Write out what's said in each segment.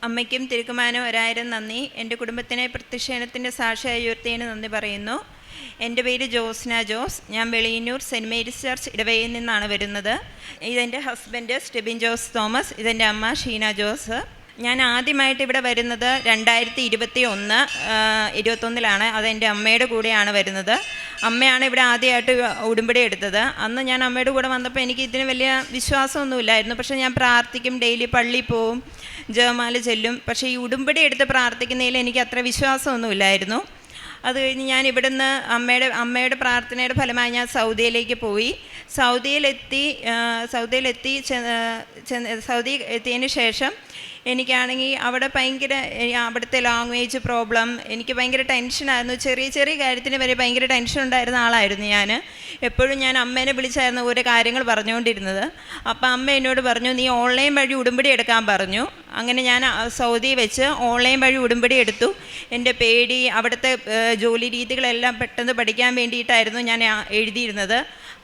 അമ്മയ്ക്കും തിരുക്കുമാനും 1000 നന്ദി. എൻ്റെ കുടുംബത്തിനെ പ്രത്യക്ഷണത്തിൻ്റെ സാക്ഷിയായി ഉയർത്തിയതിന് നന്ദി പറയുന്നു. എൻ്റെ പേര് ജോസ്ന ജോസ്. ഞാൻ വെളിയന്നൂർ സെൻറ്റ് മേരീസ് ചർച്ച് ഇടവയിൽ നിന്നാണ് വരുന്നത്. ഇതെൻ്റെ ഹസ്ബൻഡ് സ്റ്റെബിൻ ജോസ് തോമസ്. ഇതെൻ്റെ അമ്മ ഷീന ജോസ്. ഞാൻ ആദ്യമായിട്ട് ഇവിടെ വരുന്നത് 2021 അതെൻ്റെ അമ്മയുടെ കൂടെയാണ് വരുന്നത്. അമ്മയാണ് ഇവിടെ ആദ്യമായിട്ട് ഉടുമ്പടി എടുത്തത്. അന്ന് ഞാൻ അമ്മയുടെ കൂടെ വന്നപ്പോൾ എനിക്ക് ഇതിന് വലിയ വിശ്വാസമൊന്നുമില്ലായിരുന്നു. പക്ഷേ ഞാൻ പ്രാർത്ഥിക്കും, ഡെയിലി പള്ളിയിൽ പോവും, ജപമാല ചെല്ലും. പക്ഷേ ഈ ഉടുമ്പടി എടുത്ത് പ്രാർത്ഥിക്കുന്നതിൽ എനിക്ക് അത്ര വിശ്വാസമൊന്നുമില്ലായിരുന്നു. അത് കഴിഞ്ഞ് ഞാൻ ഇവിടുന്ന് അമ്മയുടെ പ്രാർത്ഥനയുടെ ഫലമായി ഞാൻ സൗദിയിലേക്ക് പോയി. സൗദി എത്തിയതിന് ശേഷം എനിക്കാണെങ്കിൽ അവിടെ അവിടുത്തെ ലാംഗ്വേജ് പ്രോബ്ലം, എനിക്ക് ഭയങ്കര ടെൻഷനായിരുന്നു. ചെറിയ ചെറിയ കാര്യത്തിന് വരെ ഭയങ്കര ടെൻഷൻ ഉണ്ടായിരുന്ന ആളായിരുന്നു ഞാൻ. എപ്പോഴും ഞാൻ അമ്മേനെ വിളിച്ചായിരുന്നു ഓരോ കാര്യങ്ങൾ പറഞ്ഞുകൊണ്ടിരുന്നത്. അപ്പോൾ അമ്മ എന്നോട് പറഞ്ഞു, നീ ഓൺലൈൻ വഴി ഉടുമ്പടി എടുക്കാൻ പറഞ്ഞു. അങ്ങനെ ഞാൻ സൗദി വെച്ച് ഓൺലൈൻ വഴി ഉടുമ്പടി എടുത്തു. എൻ്റെ പേടി, അവിടുത്തെ ജോലി രീതികളെല്ലാം പെട്ടെന്ന് പഠിക്കാൻ വേണ്ടിയിട്ടായിരുന്നു ഞാൻ എഴുതിയിരുന്നത്.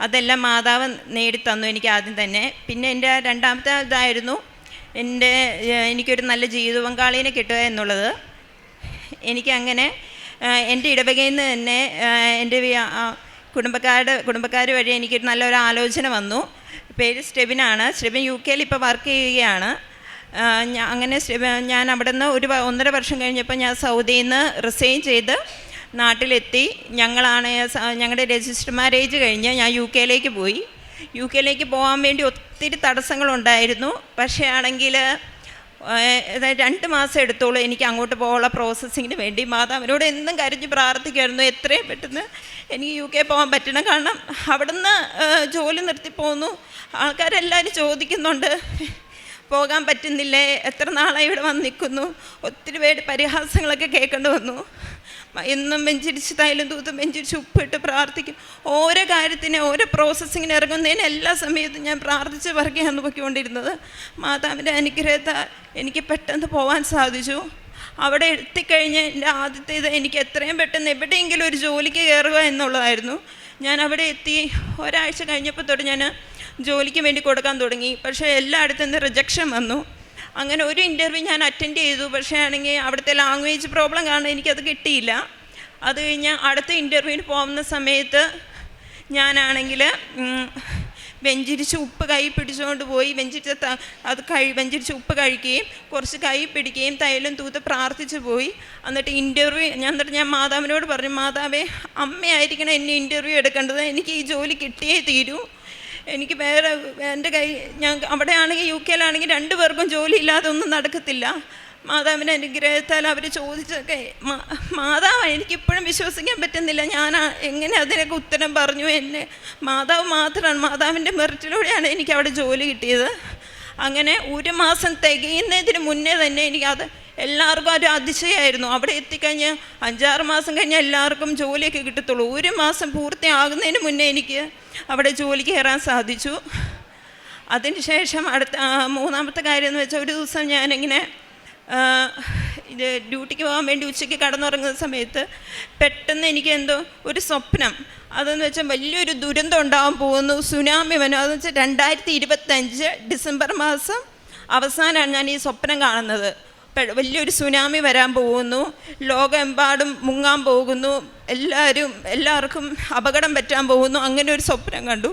അതെല്ലാം മാതാവ് നേടിത്തന്നു എനിക്ക് ആദ്യം തന്നെ. പിന്നെ എൻ്റെ രണ്ടാമത്തെ ഇതായിരുന്നു എനിക്കൊരു നല്ല ജീവിത പങ്കാളിനെ കിട്ടുക എന്നുള്ളത്. എനിക്കങ്ങനെ എൻ്റെ ഇടവകയിൽ നിന്ന് തന്നെ എൻ്റെ കുടുംബക്കാർ വഴി എനിക്കൊരു നല്ലൊരു ആലോചന വന്നു. പേര് സ്റ്റെബിനാണ്. സ്റ്റെബിൻ UK ഇപ്പോൾ വർക്ക് ചെയ്യുകയാണ്. അങ്ങനെ ഞാൻ അവിടെ നിന്ന് 1.5 വർഷം കഴിഞ്ഞപ്പോൾ ഞാൻ സൗദിയിൽ നിന്ന് റിസൈൻ ചെയ്ത് നാട്ടിലെത്തി. ഞങ്ങളുടെ രജിസ്റ്റർ മാരേജ് കഴിഞ്ഞ് ഞാൻ UK പോയി. UK പോകാൻ വേണ്ടി ഒത്തിരി തടസ്സങ്ങളുണ്ടായിരുന്നു. പക്ഷേ ആണെങ്കിൽ 2 മാസം എടുത്തോളൂ എനിക്ക് അങ്ങോട്ട് പോകാനുള്ള പ്രോസസ്സിങ്ങിന് വേണ്ടി. മാതാവിനോട് എന്നും കരഞ്ഞ് പ്രാർത്ഥിക്കുമായിരുന്നു എത്രയും പെട്ടെന്ന് എനിക്ക് UK പോകാൻ പറ്റണം. കാരണം അവിടുന്ന് ജോലി നിർത്തി പോന്നു. ആൾക്കാരെല്ലാവരും ചോദിക്കുന്നുണ്ട്, പോകാൻ പറ്റുന്നില്ലേ, എത്ര നാളായി ഇവിടെ വന്ന് നിൽക്കുന്നു. ഒത്തിരി പേര് പരിഹാസങ്ങളൊക്കെ കേൾക്കേണ്ടി വന്നു. എന്നും വെഞ്ചിരിച്ച് തൈലം തൂത്തും വെഞ്ചിരിച്ച് ഉപ്പിട്ട് പ്രാർത്ഥിക്കും. ഓരോ കാര്യത്തിന്, ഓരോ പ്രോസസ്സിങ്ങിന് ഇറങ്ങുന്നതിന് എല്ലാ സമയത്തും ഞാൻ പ്രാർത്ഥിച്ച് വർക്കുകയാണ് നോക്കിക്കൊണ്ടിരുന്നത്. മാതാവിൻ്റെ അനുഗ്രഹത്താൽ എനിക്ക് പെട്ടെന്ന് പോകാൻ സാധിച്ചു. അവിടെ എത്തിക്കഴിഞ്ഞ് എൻ്റെ ആദ്യത്തേത് എനിക്ക് എത്രയും പെട്ടെന്ന് എവിടെയെങ്കിലും ഒരു ജോലിക്ക് കയറുക എന്നുള്ളതായിരുന്നു. ഞാൻ അവിടെ എത്തി 1 ആഴ്ച കഴിഞ്ഞപ്പോൾ തൊട്ട് ഞാൻ ജോലിക്ക് വേണ്ടി കൊടുക്കാൻ തുടങ്ങി. പക്ഷേ എല്ലായിടത്തും നിന്ന് റിജക്ഷൻ വന്നു. അങ്ങനെ ഒരു ഇൻ്റർവ്യൂ ഞാൻ അറ്റൻഡ് ചെയ്തു. പക്ഷേ ആണെങ്കിൽ അവിടുത്തെ ലാംഗ്വേജ് പ്രോബ്ലം കാരണം എനിക്കത് കിട്ടിയില്ല. അത് കഴിഞ്ഞ് അടുത്ത ഇൻ്റർവ്യൂവിന് പോകുന്ന സമയത്ത് ഞാനാണെങ്കിൽ വെഞ്ചിരിച്ച് ഉപ്പ് കൈ പിടിച്ചുകൊണ്ട് പോയി. വെഞ്ചിരിച്ച് ഉപ്പ് കഴിക്കുകയും കുറച്ച് കൈ പിടിക്കുകയും തൈലം തൂത്ത് പ്രാർത്ഥിച്ച് പോയി. എന്നിട്ട് ഞാൻ മാതാവിനോട് പറഞ്ഞു, മാതാവേ, അമ്മയായിരിക്കണം എന്നെ ഇൻ്റർവ്യൂ എടുക്കേണ്ടത്, എനിക്ക് ഈ ജോലി കിട്ടിയേ തീരൂ. എനിക്ക് എൻ്റെ ഞാൻ അവിടെ ആണെങ്കിൽ UK 2 പേർക്കും ജോലി ഇല്ലാതെ ഒന്നും നടക്കത്തില്ല. മാതാവിൻ്റെ അനുഗ്രഹത്താൽ അവർ ചോദിച്ചൊക്കെ മാതാവ് എനിക്കിപ്പോഴും വിശ്വസിക്കാൻ പറ്റുന്നില്ല. ഞാൻ എങ്ങനെ അതിനൊക്കെ ഉത്തരം പറഞ്ഞു. മാതാവ് മാത്രമാണ്, മാതാവിൻ്റെ മെറിറ്റിലൂടെയാണ് എനിക്ക് അവിടെ ജോലി കിട്ടിയത്. അങ്ങനെ 1 മാസം തികയുന്നതിന് മുന്നേ തന്നെ എനിക്കത് എല്ലാവർക്കും ഒരു അതിശയമായിരുന്നു. അവിടെ എത്തിക്കഴിഞ്ഞ് 5-6 മാസം കഴിഞ്ഞാൽ എല്ലാവർക്കും ജോലിയൊക്കെ കിട്ടത്തുള്ളൂ. 1 മാസം പൂർത്തിയാകുന്നതിന് മുന്നേ എനിക്ക് അവിടെ ജോലിക്ക് കയറാൻ സാധിച്ചു. അതിന് ശേഷം അടുത്ത 3-ാമത്തെ കാര്യം എന്ന് വെച്ചാൽ, ഒരു ദിവസം ഞാനിങ്ങനെ ഡ്യൂട്ടിക്ക് പോകാൻ വേണ്ടി ഉച്ചയ്ക്ക് കടന്നുറങ്ങുന്ന സമയത്ത് പെട്ടെന്ന് എനിക്ക് എന്തോ ഒരു സ്വപ്നം. അതെന്ന് വെച്ചാൽ വലിയൊരു ദുരന്തം ഉണ്ടാകാൻ പോകുന്നു, സുനാമി വന്നു. അതെന്ന് വെച്ചാൽ 2025 ഡിസംബർ മാസം അവസാനമാണ് ഞാൻ ഈ സ്വപ്നം കാണുന്നത്. വലിയൊരു സുനാമി വരാൻ പോകുന്നു, ലോകമെമ്പാടും മുങ്ങാൻ പോകുന്നു, എല്ലാവർക്കും അപകടം പറ്റാൻ പോകുന്നു. അങ്ങനെ ഒരു സ്വപ്നം കണ്ടു.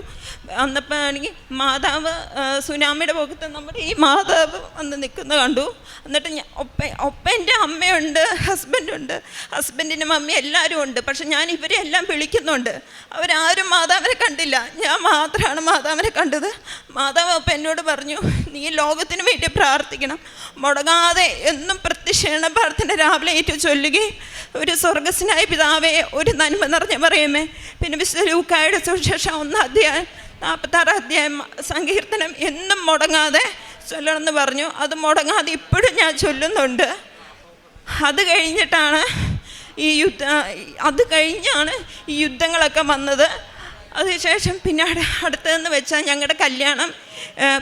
അന്നപ്പോൾ ആണെങ്കിൽ മാതാവ് സുനാമിയുടെ മുഖത്ത് നമ്മുടെ ഈ മാതാവ് വന്ന് നിൽക്കുന്ന കണ്ടു. എന്നിട്ട് ഒപ്പം എൻ്റെ അമ്മയുണ്ട്, ഹസ്ബൻഡുണ്ട്, ഹസ്ബൻഡിൻ്റെ മമ്മി എല്ലാവരും ഉണ്ട്. പക്ഷെ ഞാൻ ഇവരെ എല്ലാം വിളിക്കുന്നുണ്ട്. അവരാരും മാതാവിനെ കണ്ടില്ല, ഞാൻ മാത്രമാണ് മാതാവിനെ കണ്ടത്. മാതാവ് അപ്പം എന്നോട് പറഞ്ഞു, നീ ലോകത്തിന് വേണ്ടി പ്രാർത്ഥിക്കണം, മുടങ്ങാതെ എന്നും പ്രത്യക്ഷീണ പ്രാർത്ഥന രാവിലെ ഏറ്റു ചൊല്ലുകയും ഒരു സ്വർഗസ്നായ പിതാവേ, ഒരു നന്മ നിറഞ്ഞ പറയുമേ, പിന്നെ വിശുദ്ധ ലൂക്കായുടെ സുവിശേഷം 1-46 സങ്കീർത്തനം എന്നും മുടങ്ങാതെ ചൊല്ലണമെന്ന് പറഞ്ഞു. അത് മുടങ്ങാതെ ഇപ്പോഴും ഞാൻ ചൊല്ലുന്നുണ്ട്. അത് കഴിഞ്ഞാണ് ഈ യുദ്ധങ്ങളൊക്കെ വന്നത്. അതിനുശേഷം പിന്നെ അടുത്തതെന്ന് വെച്ചാൽ ഞങ്ങളുടെ കല്യാണം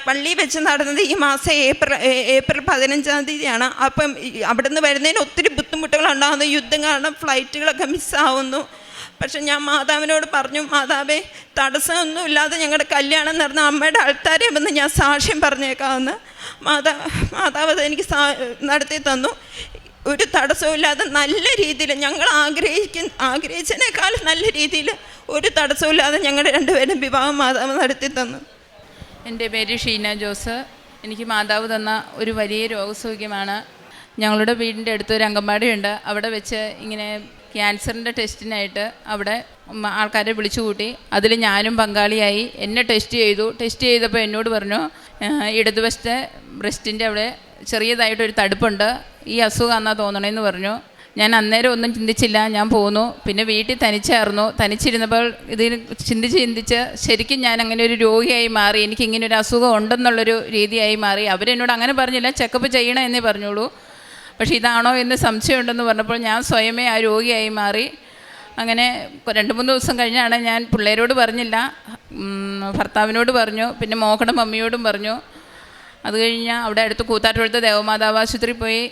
പള്ളി വെച്ച് നടന്നത് ഈ മാസം ഏപ്രിൽ 15-ാം തീയതിയാണ്. അപ്പം അവിടെ നിന്ന് വരുന്നതിന് ഒത്തിരി ബുദ്ധിമുട്ടുകളുണ്ടാകുന്നു. യുദ്ധം കാരണം ഫ്ലൈറ്റുകളൊക്കെ മിസ്സാവുന്നു. പക്ഷെ ഞാൻ മാതാവിനോട് പറഞ്ഞു, മാതാവേ തടസ്സമൊന്നുമില്ലാതെ ഞങ്ങളുടെ കല്യാണം നടന്ന അമ്മയുടെ ആൾക്കാരെ വന്ന് ഞാൻ സാക്ഷ്യം പറഞ്ഞേക്കാമെന്ന്. മാതാവ് അതെനിക്ക് നടത്തി തന്നു. ഒരു തടസ്സമില്ലാതെ നല്ല രീതിയിൽ ഞങ്ങൾ ആഗ്രഹിച്ചതിനേക്കാൾ നല്ല രീതിയിൽ ഒരു തടസ്സമില്ലാതെ ഞങ്ങളുടെ രണ്ടുപേരും വിവാഹം മാതാവ് നടത്തി തന്നു. എൻ്റെ പേര് ഷീന ജോസ്. എനിക്ക് മാതാവ് തന്ന ഒരു വലിയ രോഗസൗഖ്യമാണ്. ഞങ്ങളുടെ വീടിൻ്റെ അടുത്തൊരു അംഗൻവാടിയുണ്ട്. അവിടെ വെച്ച് ഇങ്ങനെ ക്യാൻസറിൻ്റെ ടെസ്റ്റിനായിട്ട് അവിടെ ആൾക്കാരെ വിളിച്ചു കൂട്ടി. അതിൽ ഞാനും പങ്കാളിയായി. എന്നെ ടെസ്റ്റ് ചെയ്തപ്പോൾ എന്നോട് പറഞ്ഞു, ഇടതുവശത്തെ ബ്രസ്റ്റിൻ്റെ അവിടെ ചെറിയതായിട്ടൊരു തടുപ്പുണ്ട്, ഈ അസുഖമാണെന്നാണ് തോന്നണമെന്ന് പറഞ്ഞു. ഞാൻ അന്നേരം ഒന്നും ചിന്തിച്ചില്ല, ഞാൻ പോന്നു. പിന്നെ വീട്ടിൽ തനിച്ചിരുന്നപ്പോൾ ഇതിൽ ചിന്തിച്ച് ശരിക്കും ഞാൻ അങ്ങനെ ഒരു രോഗിയായി മാറി. എനിക്കിങ്ങനെ ഒരു അസുഖം ഉണ്ടെന്നുള്ളൊരു രീതിയായി മാറി. അവരെന്നോട് അങ്ങനെ പറഞ്ഞില്ല, ചെക്കപ്പ് ചെയ്യണം എന്നേ പറഞ്ഞോളൂ. പക്ഷേ ഇതാണോ എന്ന് സംശയമുണ്ടെന്ന് പറഞ്ഞപ്പോൾ ഞാൻ സ്വയമേ ആ രോഗിയായി മാറി. അങ്ങനെ 2-3 ദിവസം കഴിഞ്ഞാണ്, ഞാൻ പിള്ളേരോട് പറഞ്ഞില്ല, ഭർത്താവിനോട് പറഞ്ഞു, പിന്നെ മോക്കടെ മമ്മിയോടും പറഞ്ഞു. അത് കഴിഞ്ഞാൽ അവിടെ അടുത്ത് കൂത്താട്ടുകുളത്ത് ദേവമാതാവ് ആശുപത്രി പോയി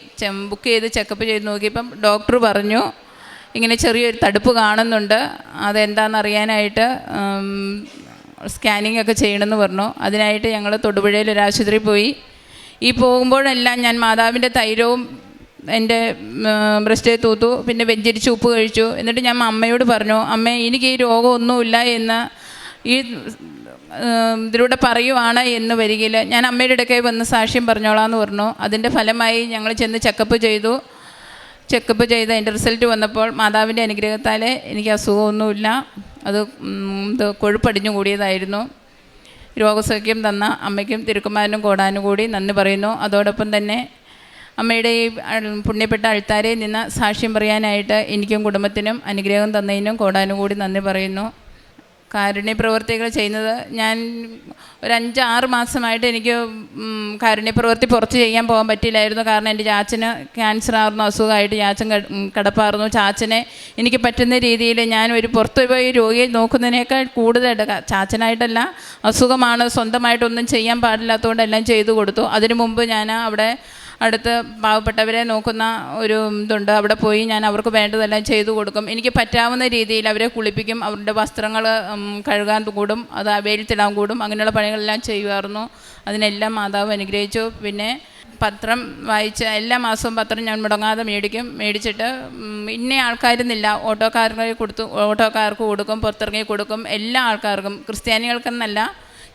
ബുക്ക് ചെയ്ത് ചെക്കപ്പ് ചെയ്ത് നോക്കിയപ്പം ഡോക്ടർ പറഞ്ഞു, ഇങ്ങനെ ചെറിയൊരു തടുപ്പ് കാണുന്നുണ്ട്, അതെന്താണെന്ന് അറിയാനായിട്ട് സ്കാനിങ് ഒക്കെ ചെയ്യണമെന്ന് പറഞ്ഞു. അതിനായിട്ട് ഞങ്ങൾ തൊടുപുഴയിൽ ഒരു ആശുപത്രി പോയി. ഈ പോകുമ്പോഴെല്ലാം ഞാൻ മാതാവിൻ്റെ തൈലവും എൻ്റെ ബ്രസ്റ്റിൽ തൂത്തു, പിന്നെ വെഞ്ചരിച്ച് ഉപ്പ് കഴിച്ചു. എന്നിട്ട് ഞാൻ അമ്മയോട് പറഞ്ഞു, അമ്മേ എനിക്ക് ഈ രോഗമൊന്നുമില്ല എന്ന് ഈ ഇതിലൂടെ പറയുവാണ് എന്ന് വരികിൽ ഞാൻ അമ്മയുടെ ഇടയ്ക്ക് വന്ന് സാക്ഷ്യം പറഞ്ഞോളാമെന്ന് പറഞ്ഞു. അതിൻ്റെ ഫലമായി ഞങ്ങൾ ചെന്ന് ചെക്കപ്പ് ചെയ്തു അതിൻ്റെ റിസൾട്ട് വന്നപ്പോൾ മാതാവിൻ്റെ അനുഗ്രഹത്താൽ എനിക്ക് അസുഖമൊന്നുമില്ല. അത് കൊഴുപ്പടിഞ്ഞു കൂടിയതായിരുന്നു. രോഗസൗഖ്യം തന്ന അമ്മയ്ക്കും തിരുക്കുമാരനും കോടാനും കൂടി നന്ദി പറയുന്നു. അതോടൊപ്പം തന്നെ അമ്മയുടെ ഈ പുണ്യപ്പെട്ട അൾത്താരയിൽ നിന്ന് സാക്ഷ്യം പറയാനായിട്ട് എനിക്കും കുടുംബത്തിനും അനുഗ്രഹം തന്നതിനും കോടാനും കൂടി നന്ദി പറയുന്നു. കാരുണ്യ പ്രവർത്തികൾ ചെയ്യുന്നത് ഞാൻ ഒരു 5-6 മാസമായിട്ട് എനിക്ക് കാരുണ്യ പ്രവൃത്തി പുറത്ത് ചെയ്യാൻ പോകാൻ പറ്റില്ലായിരുന്നു. കാരണം എൻ്റെ ചാച്ചന് ക്യാൻസർ ആയിരുന്നു, അസുഖമായിട്ട് ചാച്ചൻ കിടപ്പായിരുന്നു. ചാച്ചനെ എനിക്ക് പറ്റുന്ന രീതിയിൽ ഞാൻ ഒരു പുറത്ത് പോയി രോഗിയെ നോക്കുന്നതിനേക്കാൾ കൂടുതലായിട്ട്, ചാച്ചനായിട്ടല്ല, അസുഖമാണ്, സ്വന്തമായിട്ടൊന്നും ചെയ്യാൻ പാടില്ലാത്തതുകൊണ്ട് എല്ലാം ചെയ്തു കൊടുത്തു. അതിനു മുമ്പ് ഞാൻ അവിടെ അടുത്ത് പാവപ്പെട്ടവരെ നോക്കുന്ന ഒരു ഇതുണ്ട്, അവിടെ പോയി ഞാൻ അവർക്ക് വേണ്ടതെല്ലാം ചെയ്തു കൊടുക്കും. എനിക്ക് പറ്റാവുന്ന രീതിയിൽ അവരെ കുളിപ്പിക്കും, അവരുടെ വസ്ത്രങ്ങൾ കഴുകാൻ കൂടും, അത് വെയിലത്തിടാൻ കൂടും, അങ്ങനെയുള്ള പണികളെല്ലാം ചെയ്യുമായിരുന്നു. അതിനെല്ലാം മാതാവ് അനുഗ്രഹിച്ചു. പിന്നെ പത്രം വായിച്ച് എല്ലാ മാസവും പത്രം ഞാൻ മുടങ്ങാതെ മേടിച്ചിട്ട് ഇന്ന ആൾക്കാരെന്നില്ല, ഓട്ടോക്കാർക്ക് കൊടുക്കും, പുറത്തിറങ്ങി കൊടുക്കും, എല്ലാ ആൾക്കാർക്കും, ക്രിസ്ത്യാനികൾക്കെന്നല്ല,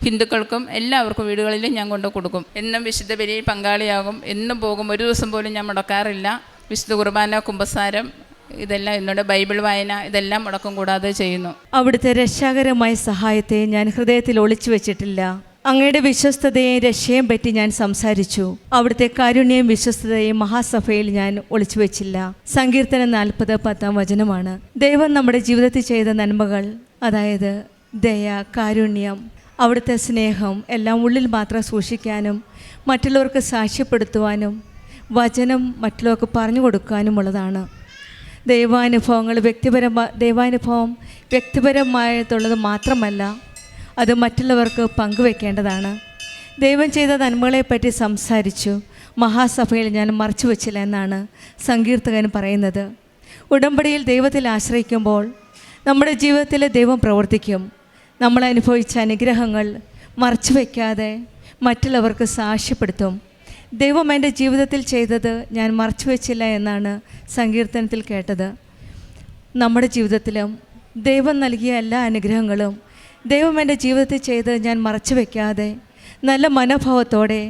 ഹിന്ദുക്കൾക്കും എല്ലാവർക്കും വീടുകളിലും ഞാൻ കൊണ്ട് കൊടുക്കും. എന്നും വിശുദ്ധ ബലിയിൽ പങ്കാളിയാകും, എന്നും പോകും, ഒരു ദിവസം പോലും ഞാൻ മുടക്കാറില്ല. വിശുദ്ധ കുർബാന, കുമ്പസാരം, ഇതെല്ലാം എന്നോട് ബൈബിൾ വായന, ഇതെല്ലാം മുടക്കം കൂടാതെ ചെയ്യുന്നു. അവിടുത്തെ രക്ഷാകരമായ സഹായത്തെ ഞാൻ ഹൃദയത്തിൽ ഒളിച്ചു വെച്ചിട്ടില്ല. അങ്ങയുടെ വിശ്വസ്തതയെയും രക്ഷയും പറ്റി ഞാൻ സംസാരിച്ചു. അവിടുത്തെ കാരുണ്യവും വിശ്വസ്തതയും മഹാസഭയിൽ ഞാൻ ഒളിച്ചു വെച്ചില്ല. സങ്കീർത്തനം 40:10 ദൈവം നമ്മുടെ ജീവിതത്തിൽ ചെയ്ത നന്മകൾ, അതായത് ദയ, കാരുണ്യം, അവിടുത്തെ സ്നേഹം എല്ലാം ഉള്ളിൽ മാത്രം സൂക്ഷിക്കാനും മറ്റുള്ളവർക്ക് സാക്ഷ്യപ്പെടുത്തുവാനും വചനം മറ്റുള്ളവർക്ക് പറഞ്ഞു കൊടുക്കാനുമുള്ളതാണ്. ദൈവാനുഭവം വ്യക്തിപരമായിട്ടുള്ളത് മാത്രമല്ല, അത് മറ്റുള്ളവർക്ക് പങ്കുവെക്കേണ്ടതാണ്. ദൈവം ചെയ്ത നന്മകളെപ്പറ്റി സംസാരിച്ചു. മഹാസഭയിൽ ഞാൻ മറച്ചു വച്ചില്ല എന്നാണ് സങ്കീർത്തകൻ പറയുന്നത്. ഉടമ്പടിയിൽ ദൈവത്തിൽ ആശ്രയിക്കുമ്പോൾ നമ്മുടെ ജീവിതത്തിൽ ദൈവം പ്രവർത്തിക്കും. നമ്മൾ അനുഭവിച്ച അനുഗ്രഹങ്ങൾ മറച്ചു വയ്ക്കാതെ മറ്റുള്ളവർക്ക് സാക്ഷ്യപ്പെടുത്തും. ദൈവം എൻ്റെ ജീവിതത്തിൽ ചെയ്തത് ഞാൻ മറച്ചു വച്ചില്ല എന്നാണ് സങ്കീർത്തനത്തിൽ കേട്ടത്. നമ്മുടെ ജീവിതത്തിലും ദൈവം നൽകിയ എല്ലാ അനുഗ്രഹങ്ങളും ദൈവം എൻ്റെ ജീവിതത്തിൽ ചെയ്ത് ഞാൻ മറച്ചു വയ്ക്കാതെ നല്ല മനോഭാവത്തോടെ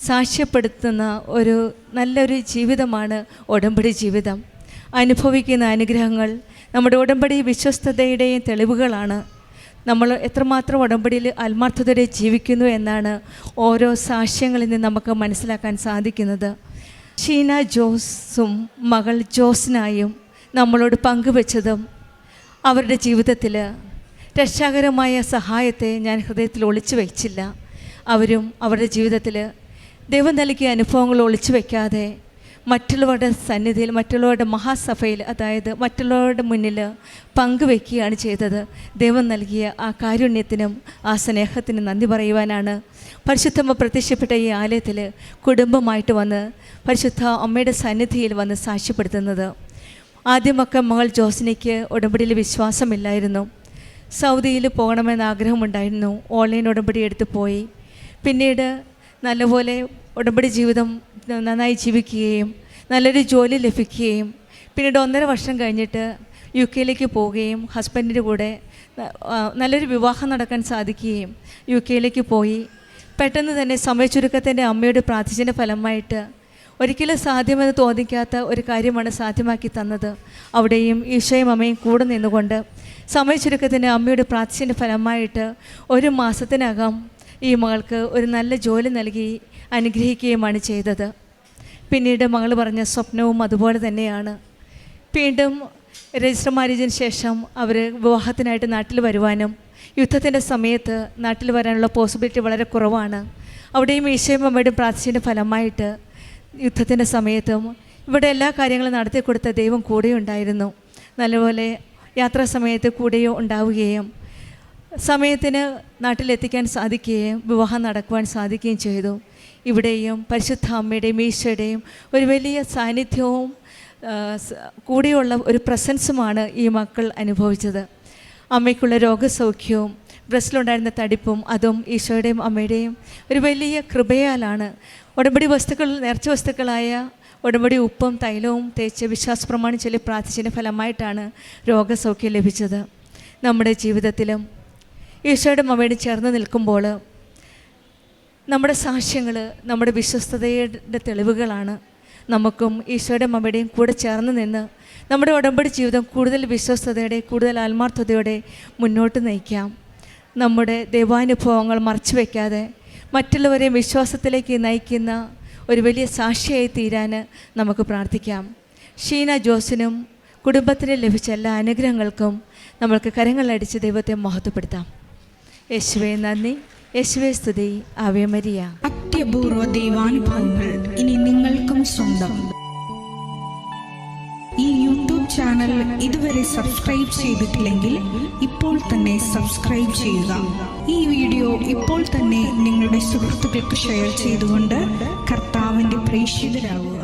സാക്ഷ്യപ്പെടുത്തുന്ന ഒരു നല്ലൊരു ജീവിതമാണ് ഉടമ്പടി ജീവിതം. അനുഭവിക്കുന്ന അനുഗ്രഹങ്ങൾ നമ്മുടെ ഉടമ്പടി വിശ്വസ്തതയുടെയും തെളിവുകളാണ്. നമ്മൾ എത്രമാത്രം ഉടമ്പടിയിൽ ആത്മാർത്ഥതയോടെ ജീവിക്കുന്നു എന്നാണ് ഓരോ സാക്ഷ്യങ്ങളിൽ നിന്ന് നമുക്ക് മനസ്സിലാക്കാൻ സാധിക്കുന്നത്. ഷീന ജോസും മകൾ ജോസ്നായും നമ്മളോട് പങ്കുവെച്ചതും അവരുടെ ജീവിതത്തിൽ രക്ഷാകരമായ സഹായത്തെ ഞാൻ ഹൃദയത്തിൽ ഒളിച്ചു വയ്ച്ചില്ല. അവരും അവരുടെ ജീവിതത്തിൽ ദൈവം നൽകിയ അനുഭവങ്ങൾ ഒളിച്ചു വയ്ക്കാതെ മറ്റുള്ളവരുടെ സന്നിധിയിൽ, മറ്റുള്ളവരുടെ മഹാസഭയിൽ, അതായത് മറ്റുള്ളവരുടെ മുന്നിൽ പങ്കുവെക്കുകയാണ് ചെയ്തത്. ദൈവം നൽകിയ ആ കാരുണ്യത്തിനും ആ സ്നേഹത്തിനും നന്ദി പറയുവാനാണ് പരിശുദ്ധമ്മ പ്രത്യക്ഷപ്പെട്ട ഈ ആലയത്തിൽ കുടുംബമായിട്ട് വന്ന് പരിശുദ്ധ അമ്മയുടെ സന്നിധിയിൽ വന്ന് സാക്ഷ്യപ്പെടുത്തുന്നത്. ആദ്യമൊക്കെ മകൾ ജോസ്നിക്ക് ഉടമ്പടിയിൽ വിശ്വാസമില്ലായിരുന്നു. സൗദിയിൽ പോകണമെന്ന് ആഗ്രഹമുണ്ടായിരുന്നു. ഓൺലൈൻ ഉടമ്പടി എടുത്ത് പോയി. പിന്നീട് നല്ലപോലെ ഉടമ്പടി ജീവിതം നന്നായി ജീവിക്കുകയും നല്ലൊരു ജോലി ലഭിക്കുകയും പിന്നീട് 1.5 വർഷം കഴിഞ്ഞിട്ട് UK പോവുകയും ഹസ്ബൻഡിൻ്റെ കൂടെ നല്ലൊരു വിവാഹം നടക്കാൻ സാധിക്കുകയും UK പോയി. പെട്ടെന്ന് തന്നെ സമയച്ചുരുക്കത്തിൻ്റെ അമ്മയോട് പ്രാർത്ഥിച്ചതിൻ്റെ ഫലമായിട്ട് ഒരിക്കലും സാധ്യമെന്ന് തോന്നിക്കാത്ത ഒരു കാര്യമാണ് സാധ്യമാക്കി തന്നത്. അവിടെയും ഈശോയും അമ്മയും കൂടെ നിന്നുകൊണ്ട് സമയച്ചുരുക്കത്തിൻ്റെ അമ്മയോട് പ്രാർത്ഥിച്ചതിൻ്റെ ഫലമായിട്ട് 1 മാസത്തിനകം ഈ മകൾക്ക് ഒരു നല്ല ജോലി നൽകി അനുഗ്രഹിക്കുകയുമാണ് ചെയ്തത്. പിന്നീട് മകൾ പറഞ്ഞ സ്വപ്നവും അതുപോലെ തന്നെയാണ്. വീണ്ടും രജിസ്റ്റർ മാരേജിന് ശേഷം അവർ വിവാഹത്തിനായിട്ട് നാട്ടിൽ വരുവാനും യുദ്ധത്തിൻ്റെ സമയത്ത് നാട്ടിൽ വരാനുള്ള പോസിബിലിറ്റി വളരെ കുറവാണ്. അവിടെയും ഈശോയും അമ്മയോടും പ്രാർത്ഥിച്ചതിൻ്റെ ഫലമായിട്ട് യുദ്ധത്തിൻ്റെ സമയത്തും ഇവിടെ എല്ലാ കാര്യങ്ങളും നടത്തി കൊടുത്ത ദൈവം കൂടെ ഉണ്ടായിരുന്നു. നല്ലപോലെ യാത്രാ സമയത്ത് കൂടെയോ ഉണ്ടാവുകയും സമയത്തിന് നാട്ടിലെത്തിക്കാൻ സാധിക്കുകയും വിവാഹം നടക്കുവാൻ സാധിക്കുകയും ചെയ്തു. ഇവിടെയും പരിശുദ്ധ അമ്മയുടെയും ഈശോയുടെയും ഒരു വലിയ സാന്നിധ്യവും കൂടെയുള്ള ഒരു പ്രസൻസുമാണ് ഈ മക്കൾ അനുഭവിച്ചത്. അമ്മയ്ക്കുള്ള രോഗസൗഖ്യവും ബ്രസ്റ്റിലുണ്ടായിരുന്ന തടിപ്പും അതും ഈശോയുടെയും അമ്മയുടെയും ഒരു വലിയ കൃപയാലാണ്. ഉടമ്പടി വസ്തുക്കൾ നേർച്ച വസ്തുക്കളായ ഉടമ്പടി ഉപ്പും തൈലവും തേച്ച് വിശ്വാസപ്രമാണം ചൊല്ലി പ്രാർത്ഥിച്ചതിൻ്റെ ഫലമായിട്ടാണ് രോഗസൗഖ്യം ലഭിച്ചത്. നമ്മുടെ ജീവിതത്തിലും ഈശോയുടെ അമ്മയോട് ചേർന്ന് നിൽക്കുമ്പോൾ നമ്മുടെ സാക്ഷ്യങ്ങൾ നമ്മുടെ വിശ്വസ്തതയുടെ തെളിവുകളാണ്. നമുക്കും ഈശോയുടെ അമ്മയുടെയും കൂടെ ചേർന്ന് നിന്ന് നമ്മുടെ ഉടമ്പടി ജീവിതം കൂടുതൽ വിശ്വസ്തതയോടെ കൂടുതൽ ആത്മാർത്ഥതയോടെ മുന്നോട്ട് നയിക്കാം. നമ്മുടെ ദൈവാനുഭവങ്ങൾ മറച്ചു വയ്ക്കാതെ മറ്റുള്ളവരെ വിശ്വാസത്തിലേക്ക് നയിക്കുന്ന ഒരു വലിയ സാക്ഷിയായി തീരാൻ നമുക്ക് പ്രാർത്ഥിക്കാം. ഷീന ജോസിനും കുടുംബത്തിന് ലഭിച്ച എല്ലാ അനുഗ്രഹങ്ങൾക്കും നമ്മൾക്ക് കരങ്ങളടിച്ച് ദൈവത്തെ മഹത്വപ്പെടുത്താം. യേശുവേ നന്ദി, യേശുവേ സ്തുതി, ആവേ മരിയ. അത്യപൂർവ ദൈവാനുഭവങ്ങൾ ഇനി നിങ്ങൾക്കും സ്വന്തം. ഈ യൂട്യൂബ് ചാനൽ ഇതുവരെ സബ്സ്ക്രൈബ് ചെയ്തിട്ടില്ലെങ്കിൽ ഇപ്പോൾ തന്നെ സബ്സ്ക്രൈബ് ചെയ്യുക. ഈ വീഡിയോ ഇപ്പോൾ തന്നെ നിങ്ങളുടെ സുഹൃത്തുക്കൾക്ക് ഷെയർ ചെയ്തുകൊണ്ട് കർത്താവിൻ്റെ പ്രേക്ഷിതരാകുക.